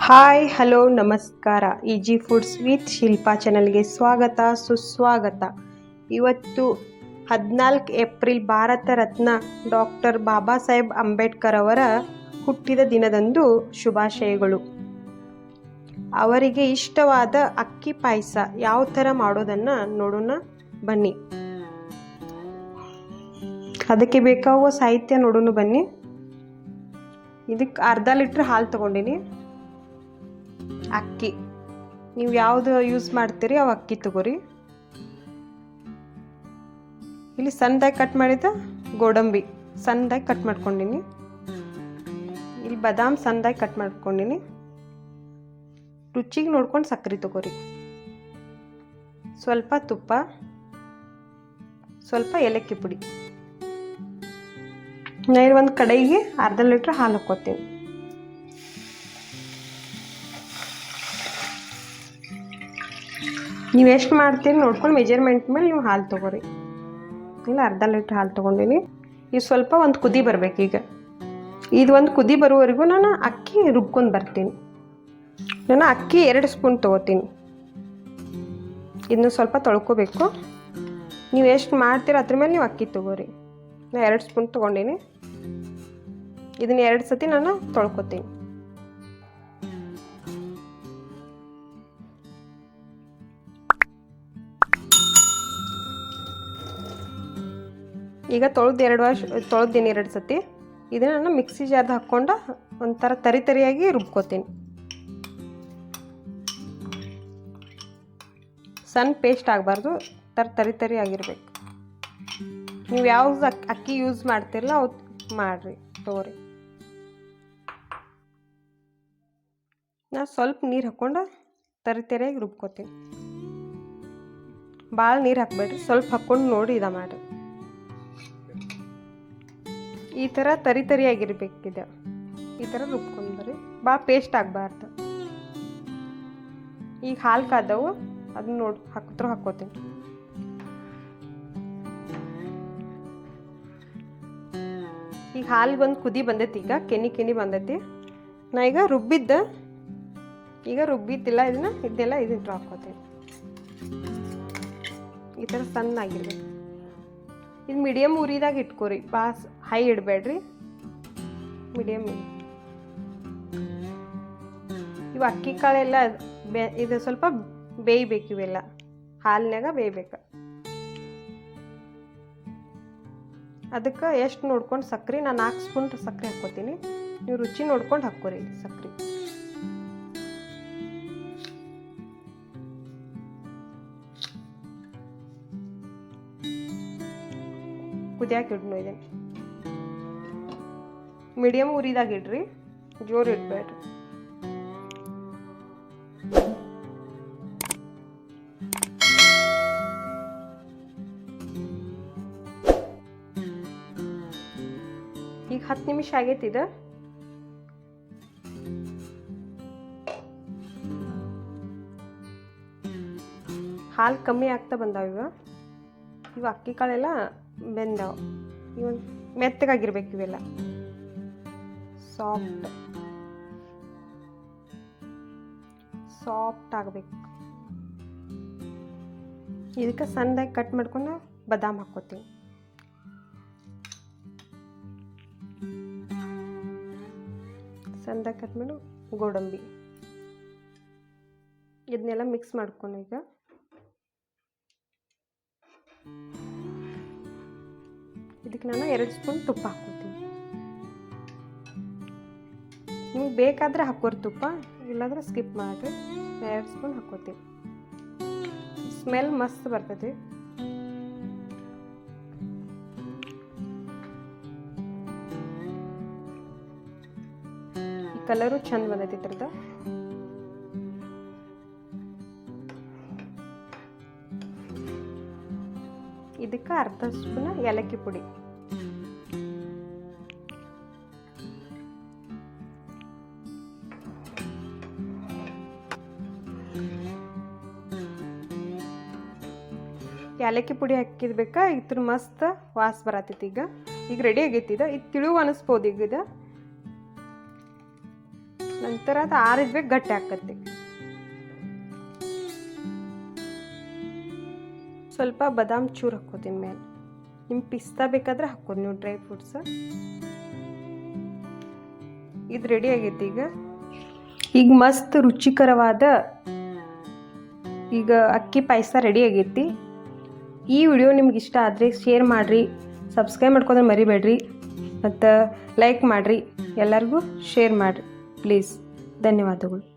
Hi hello ನಮಸ್ಕಾರ. Easy foods with Shilpa ಚಾನಲ್ಗೆ ಸ್ವಾಗತ ಸುಸ್ವಾಗತ. ಇವತ್ತು 14 ಏಪ್ರಿಲ್ ಭಾರತ ರತ್ನ ಡಾಕ್ಟರ್ ಬಾಬಾ ಸಾಹೇಬ್ ಅಂಬೇಡ್ಕರ್ ಅವರ ಹುಟ್ಟಿದ ದಿನದಂದು ಶುಭಾಶಯಗಳು. ಅವರಿಗೆ ಇಷ್ಟವಾದ ಅಕ್ಕಿ ಪಾಯಸ ಯಾವ ಥರ ಮಾಡೋದನ್ನು ನೋಡೋಣ ಬನ್ನಿ. ಅದಕ್ಕೆ ಬೇಕಾಗುವ ಸಾಹಿತ್ಯ ನೋಡೋಣ ಬನ್ನಿ. ಇದಕ್ಕೆ ಅರ್ಧ ಲೀಟ್ರ್ ಹಾಲು ತೊಗೊಂಡಿನಿ. ಅಕ್ಕಿ ನೀವು ಯಾವುದು ಯೂಸ್ ಮಾಡ್ತೀರಿ ಅವು ಅಕ್ಕಿ ತಗೋರಿ. ಇಲ್ಲಿ ಸಣ್ಣದಾಗಿ ಕಟ್ ಮಾಡಿದ ಗೋಡಂಬಿ ಸಣ್ಣದಾಗಿ ಕಟ್ ಮಾಡ್ಕೊಂಡಿನಿ. ಇಲ್ಲಿ ಬಾದಾಮ್ ಸಣ್ಣದಾಗಿ ಕಟ್ ಮಾಡ್ಕೊಂಡಿನಿ. ರುಚಿಗೆ ನೋಡ್ಕೊಂಡು ಸಕ್ಕರೆ ತಗೋರಿ. ಸ್ವಲ್ಪ ತುಪ್ಪ, ಸ್ವಲ್ಪ ಏಲಕ್ಕಿ ಪುಡಿ. ನಾನು ಒಂದು ಕಡೆಗೆ ಅರ್ಧ ಲೀಟ್ರ್ ಹಾಲು ಹಾಕ್ಕೋತೀನಿ. ನೀವು ಎಷ್ಟು ಮಾಡ್ತೀರಿ ನೋಡ್ಕೊಂಡು ಮೆಜರ್ಮೆಂಟ್ ಮೇಲೆ ನೀವು ಹಾಲು ತೊಗೋರಿ. ಇಲ್ಲ ಅರ್ಧ ಲೀಟ್ರ್ ಹಾಲು ತೊಗೊಂಡಿನಿ. ಇದು ಸ್ವಲ್ಪ ಒಂದು ಕುದಿ ಬರಬೇಕು. ಈಗ ಇದು ಒಂದು ಕುದಿ ಬರುವವರೆಗೂ ನಾನು ಅಕ್ಕಿ ರುಬ್ಕೊಂಡು ಬರ್ತೀನಿ. ನಾನು ಅಕ್ಕಿ 2 ಸ್ಪೂನ್ ತೊಗೋತೀನಿ. ಇದನ್ನು ಸ್ವಲ್ಪ ತೊಳ್ಕೊಬೇಕು. ನೀವು ಎಷ್ಟು ಮಾಡ್ತೀರ ಅದ್ರ ಮೇಲೆ ನೀವು ಅಕ್ಕಿ ತೊಗೋರಿ. ನಾನು 2 ಸ್ಪೂನ್ ತೊಗೊಂಡಿನಿ. ಇದನ್ನು 2 ಸತಿ ನಾನು ತೊಳ್ಕೊತೀನಿ. ಈಗ ತೊಳೆದಿನಿ 2 ಸತಿ. ಇದನ್ನು ನಾನು ಮಿಕ್ಸಿ ಜಾರ್ದು ಹಾಕ್ಕೊಂಡು ಒಂಥರ ತರಿಯಾಗಿ ರುಬ್ಕೋತೀನಿ. ಸಣ್ಣ ಪೇಸ್ಟ್ ಆಗಬಾರ್ದು, ತರಿ ಆಗಿರ್ಬೇಕು. ನೀವು ಯಾವ್ದು ಅಕ್ಕಿ ಯೂಸ್ ಮಾಡ್ತಿರಲ್ಲ ಅವು ಮಾಡಿರಿ ತಗೋರಿ. ನಾನು ಸ್ವಲ್ಪ ನೀರು ಹಾಕ್ಕೊಂಡು ತರಿಯಾಗಿ ರುಬ್ಕೋತೀನಿ. ಭಾಳ ನೀರು ಹಾಕ್ಬೇಡ್ರಿ, ಸ್ವಲ್ಪ ಹಾಕ್ಕೊಂಡು ನೋಡಿ ಇದ ಮಾಡಿರಿ. ಈ ಥರ ತರಿಯಾಗಿರ್ಬೇಕಿದೆ. ಈ ಥರ ರುಬ್ಕೊಂಡು ಬರ್ರಿ, ಭಾಳ ಪೇಸ್ಟ್ ಆಗಬಾರ್ದು. ಈಗ ಹಾಲು ಕಾದವು, ಅದನ್ನ ಹಾಕ್ಕೋತೀನಿ. ಈಗ ಹಾಲು ಒಂದು ಕುದಿ ಬಂದೈತಿ. ಈಗ ಕೆನಿ ಬಂದೈತಿ. ನಾ ಈಗ ರುಬ್ಬಿದ್ದಿಲ್ಲ ಇದನ್ನೆಲ್ಲ ಹಾಕ್ಕೋತೀನಿ. ಈ ಥರ ಸಣ್ಣ ಆಗಿರ್ಬೇಕು. ಇದು ಮೀಡಿಯಮ್ ಉರಿದಾಗ ಇಟ್ಕೋರಿ, ಭಾಳ ಹೈ ಇಡಬೇಡ್ರಿ, ಮೀಡಿಯಮ್. ಇವು ಅಕ್ಕಿ ಕಾಳೆಲ್ಲ ಇದು ಸ್ವಲ್ಪ ಬೇಯಬೇಕು. ಇವೆಲ್ಲ ಹಾಲಿನಾಗ ಬೇಯಬೇಕು. ಅದಕ್ಕೆ ಎಷ್ಟು ನೋಡ್ಕೊಂಡು ಸಕ್ಕರೆ, ನಾನು 4 ಸ್ಪೂನ್ ಸಕ್ಕರೆ ಹಾಕ್ಕೋತೀನಿ. ನೀವು ರುಚಿ ನೋಡ್ಕೊಂಡು ಹಾಕ್ಕೋರಿ ಸಕ್ಕರೆ. ಕುದಿಯಾಕೆ ಇಡ್ನು. ಇದನ್ನು ಮೀಡಿಯಮ್ ಉರಿದಾಗ ಇಡ್ರಿ, ಜೋರು ಇಡಬೇಡ್ರಿ. ಈಗ 10 ನಿಮಿಷ ಆಗೈತಿ. ಇದು ಹಾಲು ಕಮ್ಮಿ ಆಗ್ತಾ ಬಂದಾವ. ಇವು ಅಕ್ಕಿ ಕಾಳೆಲ್ಲ ಬೆಂದಾವ. ಇವು ಮೆತ್ತಗಾಗಿರ್ಬೇಕು. ಇವೆಲ್ಲ ಸಾಫ್ಟ್ ಆಗಬೇಕು. ಇದಕ್ಕೆ ಸಣ್ಣದಾಗಿ ಕಟ್ ಮಾಡ್ಕೊಂಡು ಬಾದಾಮ್ ಹಾಕ್ಕೋತೀವಿ. ಸಣ್ಣದಾಗಿ ಕಟ್ ಮಾಡಿ ಗೋಡಂಬಿ, ಇದನ್ನೆಲ್ಲ ಮಿಕ್ಸ್ ಮಾಡ್ಕೊಂಡು ಈಗ ಇದಕ್ಕೆ ನಾನು 2 ಸ್ಪೂನ್ ತುಪ್ಪ ಹಾಕ್ಕೋತೀನಿ. ನಿಮ್ಗೆ ಬೇಕಾದರೆ ಹಾಕೋರಿ ತುಪ್ಪ, ಇಲ್ಲಾಂದ್ರೆ ಸ್ಕಿಪ್ ಮಾಡಿರಿ. 2 ಸ್ಪೂನ್ ಹಾಕ್ಕೋತೀನಿ. ಸ್ಮೆಲ್ ಮಸ್ತ್ ಬರ್ತೈತಿ. ಈ ಕಲರು ಚಂದ ಬಂದೈತಿ ಇದ್ರದ್ದು. ಇದಕ್ಕೆ ಅರ್ಧ ಸ್ಪೂನ್ ಏಲಕ್ಕಿ ಪುಡಿ. ಏಲಕ್ಕಿ ಪುಡಿ ಹಾಕಿದ್ಬೇಕಾ ಇದ್ರ ಮಸ್ತ್ ವಾಸ ಬರತೈತಿ. ಈಗ ರೆಡಿ ಆಗೈತಿ. ಇದು ತಿಳುವು ಅನಿಸ್ಬೋದು. ಈಗ ಇದು ನಾನು ನಂತರ ಅದು ಆರಿದ್ಬೇಕು ಗಟ್ಟಿ ಆಕತಿ. ಸ್ವಲ್ಪ ಬಾದಾಮ್ ಚೂರು ಹಾಕ್ಕೋತೀನಿ ಮೇಲೆ. ನಿಮ್ಗೆ ಪಿಸ್ತಾ ಬೇಕಾದ್ರೆ ಹಾಕ್ಕೋದು ನೀವು ಡ್ರೈ ಫ್ರೂಟ್ಸ್. ಇದು ರೆಡಿ ಆಗೈತಿ. ಈಗ ಮಸ್ತ್ ರುಚಿಕರವಾದ ಈಗ ಅಕ್ಕಿ ಪಾಯಸ ರೆಡಿ ಆಗೈತಿ. ಈ ವಿಡಿಯೋ ನಿಮ್ಗೆ ಇಷ್ಟ ಆದರೆ ಶೇರ್ ಮಾಡಿರಿ, ಸಬ್ಸ್ಕ್ರೈಬ್ ಮಾಡ್ಕೊಂಡ್ರೆ ಮರಿಬೇಡ್ರಿ, ಮತ್ತು ಲೈಕ್ ಮಾಡಿರಿ, ಎಲ್ಲರಿಗೂ ಶೇರ್ ಮಾಡಿರಿ ಪ್ಲೀಸ್. ಧನ್ಯವಾದಗಳು.